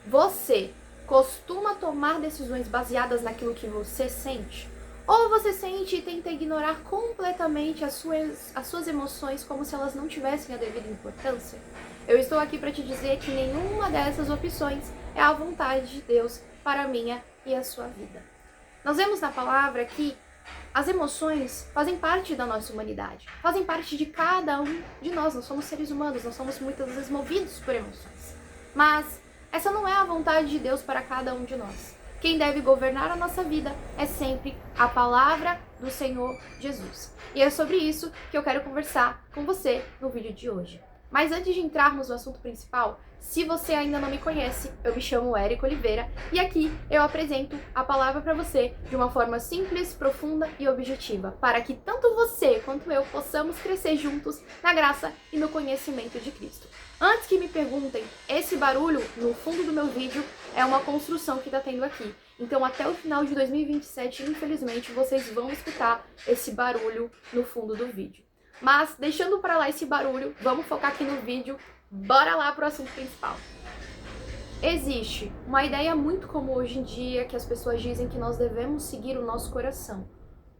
Você costuma tomar decisões baseadas naquilo que você sente? Ou você sente e tenta ignorar completamente as suas emoções como se elas não tivessem a devida importância? Eu estou aqui para te dizer que nenhuma dessas opções é a vontade de Deus para a minha e a sua vida. Nós vemos na palavra que as emoções fazem parte da nossa humanidade, fazem parte de cada um de nós. Nós somos seres humanos, nós somos muitas vezes movidos por emoções. Mas essa não é a vontade de Deus para cada um de nós. Quem deve governar a nossa vida é sempre a palavra do Senhor Jesus. E é sobre isso que eu quero conversar com você no vídeo de hoje. Mas antes de entrarmos no assunto principal, se você ainda não me conhece, eu me chamo Érica Oliveira e aqui eu apresento a palavra para você de uma forma simples, profunda e objetiva, para que tanto você quanto eu possamos crescer juntos na graça e no conhecimento de Cristo. Antes que me perguntem, esse barulho no fundo do meu vídeo é uma construção que está tendo aqui. Então até o final de 2027, infelizmente, vocês vão escutar esse barulho no fundo do vídeo. Mas, deixando para lá esse barulho, vamos focar aqui no vídeo. Bora lá pro assunto principal. Existe uma ideia muito comum hoje em dia que as pessoas dizem que nós devemos seguir o nosso coração.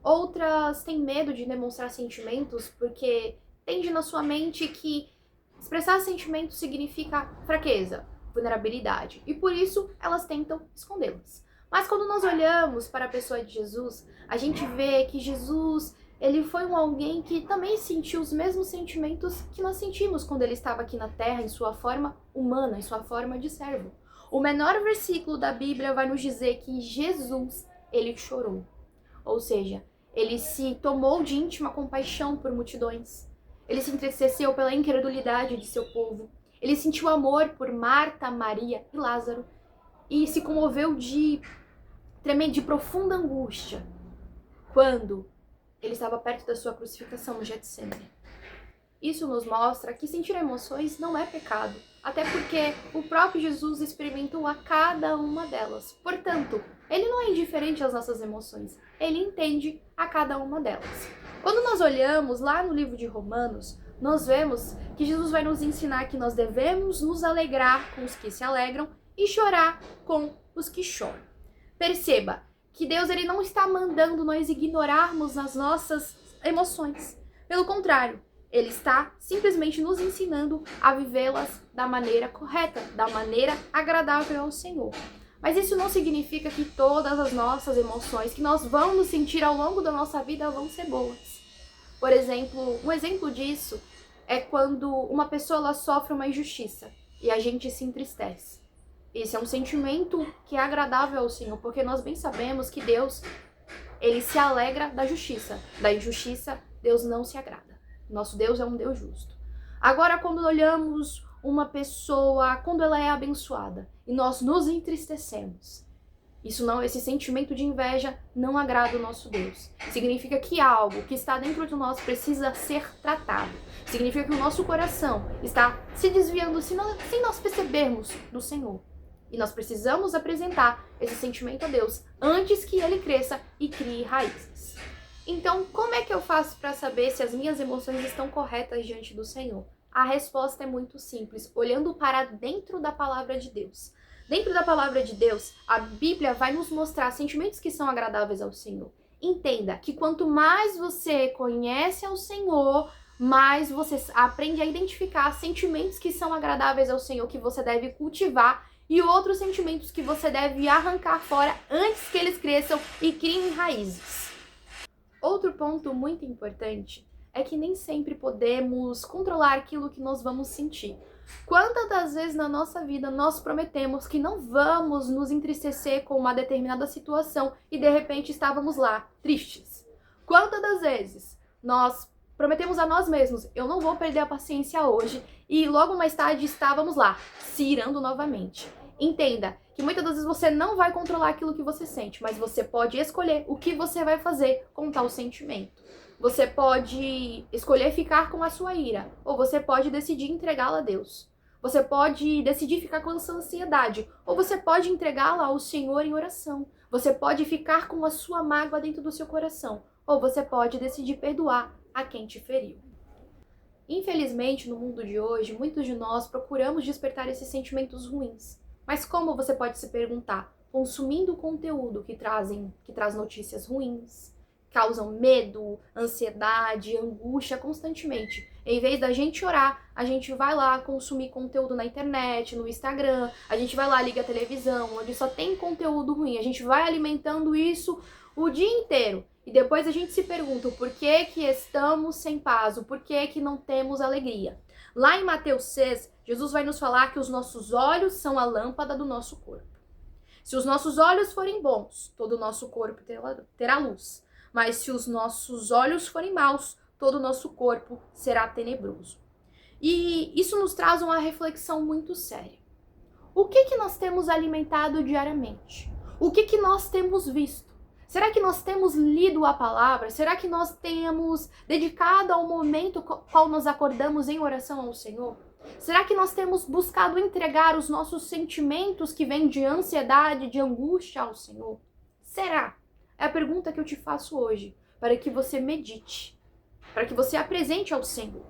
Outras têm medo de demonstrar sentimentos porque tende na sua mente que expressar sentimentos significa fraqueza, vulnerabilidade, e por isso elas tentam escondê-los. Mas quando nós olhamos para a pessoa de Jesus, a gente vê que Jesus, ele foi alguém que também sentiu os mesmos sentimentos que nós sentimos quando ele estava aqui na Terra, em sua forma humana, em sua forma de servo. O menor versículo da Bíblia vai nos dizer que Jesus, ele chorou. Ou seja, ele se tomou de íntima compaixão por multidões. Ele se entristeceu pela incredulidade de seu povo. Ele sentiu amor por Marta, Maria e Lázaro. E se comoveu de profunda angústia quando ele estava perto da sua crucificação no Getsemane. Isso nos mostra que sentir emoções não é pecado, até porque o próprio Jesus experimentou a cada uma delas. Portanto, ele não é indiferente às nossas emoções, ele entende a cada uma delas. Quando nós olhamos lá no livro de Romanos, nós vemos que Jesus vai nos ensinar que nós devemos nos alegrar com os que se alegram e chorar com os que choram. Perceba que Deus, ele não está mandando nós ignorarmos as nossas emoções. Pelo contrário, ele está simplesmente nos ensinando a vivê-las da maneira correta, da maneira agradável ao Senhor. Mas isso não significa que todas as nossas emoções que nós vamos sentir ao longo da nossa vida vão ser boas. Por exemplo, um exemplo disso é quando uma pessoa ela sofre uma injustiça e a gente se entristece. Esse é um sentimento que é agradável ao Senhor, porque nós bem sabemos que Deus, ele se alegra da justiça. Da injustiça, Deus não se agrada. Nosso Deus é um Deus justo. Agora, quando olhamos uma pessoa, quando ela é abençoada, e nós nos entristecemos, esse sentimento de inveja não agrada o nosso Deus. Significa que algo que está dentro de nós precisa ser tratado. Significa que o nosso coração está se desviando sem nós percebermos do Senhor. E nós precisamos apresentar esse sentimento a Deus antes que ele cresça e crie raízes. Então, como é que eu faço para saber se as minhas emoções estão corretas diante do Senhor? A resposta é muito simples, olhando para dentro da palavra de Deus. Dentro da palavra de Deus, a Bíblia vai nos mostrar sentimentos que são agradáveis ao Senhor. Entenda que quanto mais você conhece ao Senhor, mais você aprende a identificar sentimentos que são agradáveis ao Senhor, que você deve cultivar, e outros sentimentos que você deve arrancar fora antes que eles cresçam e criem raízes. Outro ponto muito importante é que nem sempre podemos controlar aquilo que nós vamos sentir. Quantas das vezes na nossa vida nós prometemos que não vamos nos entristecer com uma determinada situação e de repente estávamos lá, tristes? Quantas das vezes nós prometemos a nós mesmos, eu não vou perder a paciência hoje, e logo mais tarde estávamos lá, se irando novamente. Entenda que muitas das vezes você não vai controlar aquilo que você sente, mas você pode escolher o que você vai fazer com tal sentimento. Você pode escolher ficar com a sua ira, ou você pode decidir entregá-la a Deus. Você pode decidir ficar com essa ansiedade, ou você pode entregá-la ao Senhor em oração. Você pode ficar com a sua mágoa dentro do seu coração, ou você pode decidir perdoar a quem te feriu. Infelizmente, no mundo de hoje, muitos de nós procuramos despertar esses sentimentos ruins, Mas como você pode se perguntar? Consumindo conteúdo que traz notícias ruins, causam medo, ansiedade, angústia constantemente. Em vez da gente orar, a gente vai lá consumir conteúdo na internet, no Instagram, a gente vai lá, liga a televisão, onde só tem conteúdo ruim. A gente vai alimentando isso o dia inteiro. E depois a gente se pergunta o porquê que estamos sem paz, o porquê que não temos alegria. Lá em Mateus 6, Jesus vai nos falar que os nossos olhos são a lâmpada do nosso corpo. Se os nossos olhos forem bons, todo o nosso corpo terá luz. Mas se os nossos olhos forem maus, todo o nosso corpo será tenebroso. E isso nos traz uma reflexão muito séria. O que nós temos alimentado diariamente? O que nós temos visto? Será que nós temos lido a palavra? Será que nós temos dedicado ao momento qual nós acordamos em oração ao Senhor? Será que nós temos buscado entregar os nossos sentimentos que vêm de ansiedade, de angústia ao Senhor? Será? É a pergunta que eu te faço hoje, para que você medite, para que você apresente ao Senhor.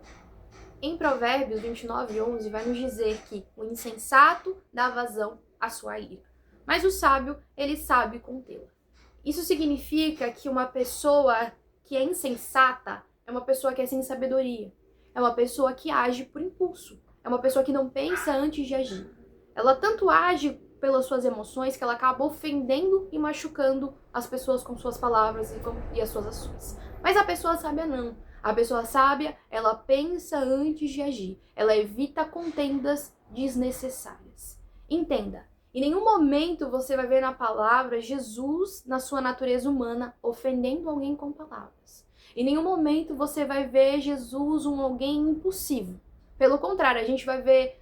Em Provérbios 29:11 vai nos dizer que o insensato dá vazão à sua ira, mas o sábio, ele sabe contê-la. Isso significa que uma pessoa que é insensata é uma pessoa que é sem sabedoria, é uma pessoa que age por impulso, é uma pessoa que não pensa antes de agir. Ela tanto age pelas suas emoções que ela acaba ofendendo e machucando as pessoas com suas palavras e as suas ações. Mas a pessoa sábia não. A pessoa sábia, ela pensa antes de agir. Ela evita contendas desnecessárias. Entenda, em nenhum momento você vai ver na palavra Jesus, na sua natureza humana, ofendendo alguém com palavras. Em nenhum momento você vai ver Jesus alguém impulsivo. Pelo contrário, a gente vai ver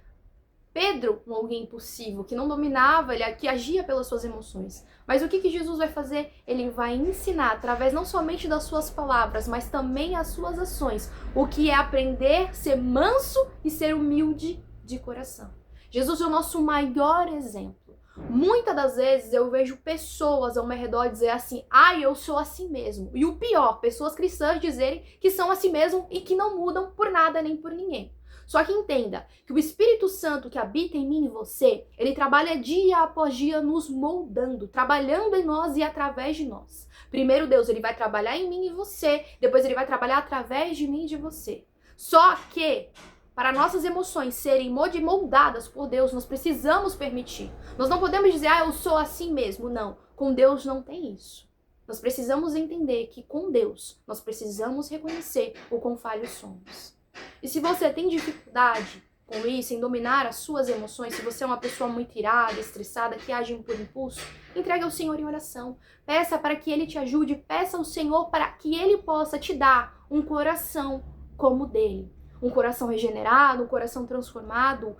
Pedro, alguém impulsivo, que não dominava, que agia pelas suas emoções. Mas o que Jesus vai fazer? Ele vai ensinar, através não somente das suas palavras, mas também as suas ações, o que é aprender a ser manso e ser humilde de coração. Jesus é o nosso maior exemplo. Muitas das vezes eu vejo pessoas ao meu redor dizer assim, eu sou assim mesmo. E o pior, pessoas cristãs dizerem que são assim mesmo e que não mudam por nada nem por ninguém. Só que entenda que o Espírito Santo que habita em mim e você, ele trabalha dia após dia nos moldando, trabalhando em nós e através de nós. Primeiro Deus, ele vai trabalhar em mim e você, depois ele vai trabalhar através de mim e de você. Só que para nossas emoções serem moldadas por Deus, nós precisamos permitir. Nós não podemos dizer, eu sou assim mesmo. Não, com Deus não tem isso. Nós precisamos entender que com Deus, nós precisamos reconhecer o quão falhos somos. E se você tem dificuldade com isso, em dominar as suas emoções, se você é uma pessoa muito irada, estressada, que age por impulso, entregue ao Senhor em oração. Peça para que Ele te ajude, peça ao Senhor para que Ele possa te dar um coração como o dele. Um coração regenerado, um coração transformado.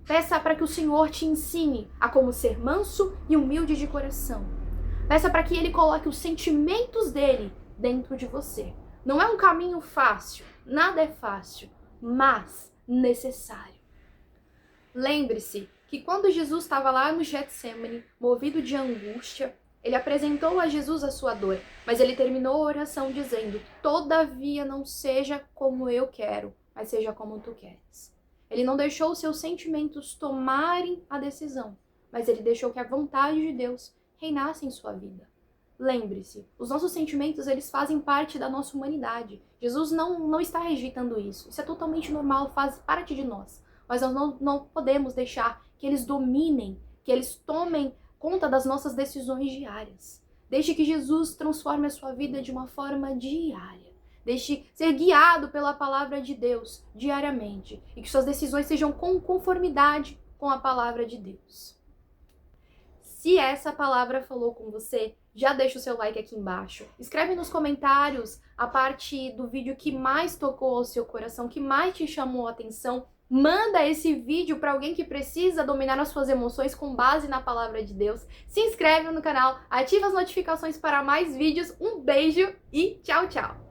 Peça para que o Senhor te ensine a como ser manso e humilde de coração. Peça para que Ele coloque os sentimentos dele dentro de você. Não é um caminho fácil, nada é fácil, mas necessário. Lembre-se que quando Jesus estava lá no Getsêmani, movido de angústia, ele apresentou a Jesus a sua dor, mas ele terminou a oração dizendo, todavia não seja como eu quero, mas seja como tu queres. Ele não deixou os seus sentimentos tomarem a decisão, mas ele deixou que a vontade de Deus reinasse em sua vida. Lembre-se, os nossos sentimentos, eles fazem parte da nossa humanidade. Jesus não está rejeitando isso. Isso é totalmente normal, faz parte de nós. Mas nós não podemos deixar que eles dominem, que eles tomem conta das nossas decisões diárias. Deixe que Jesus transforme a sua vida de uma forma diária. Deixe ser guiado pela palavra de Deus diariamente. E que suas decisões sejam com conformidade com a palavra de Deus. Se essa palavra falou com você, já deixa o seu like aqui embaixo. Escreve nos comentários a parte do vídeo que mais tocou ao seu coração, que mais te chamou a atenção. Manda esse vídeo para alguém que precisa dominar as suas emoções com base na palavra de Deus. Se inscreve no canal, ativa as notificações para mais vídeos. Um beijo e tchau, tchau!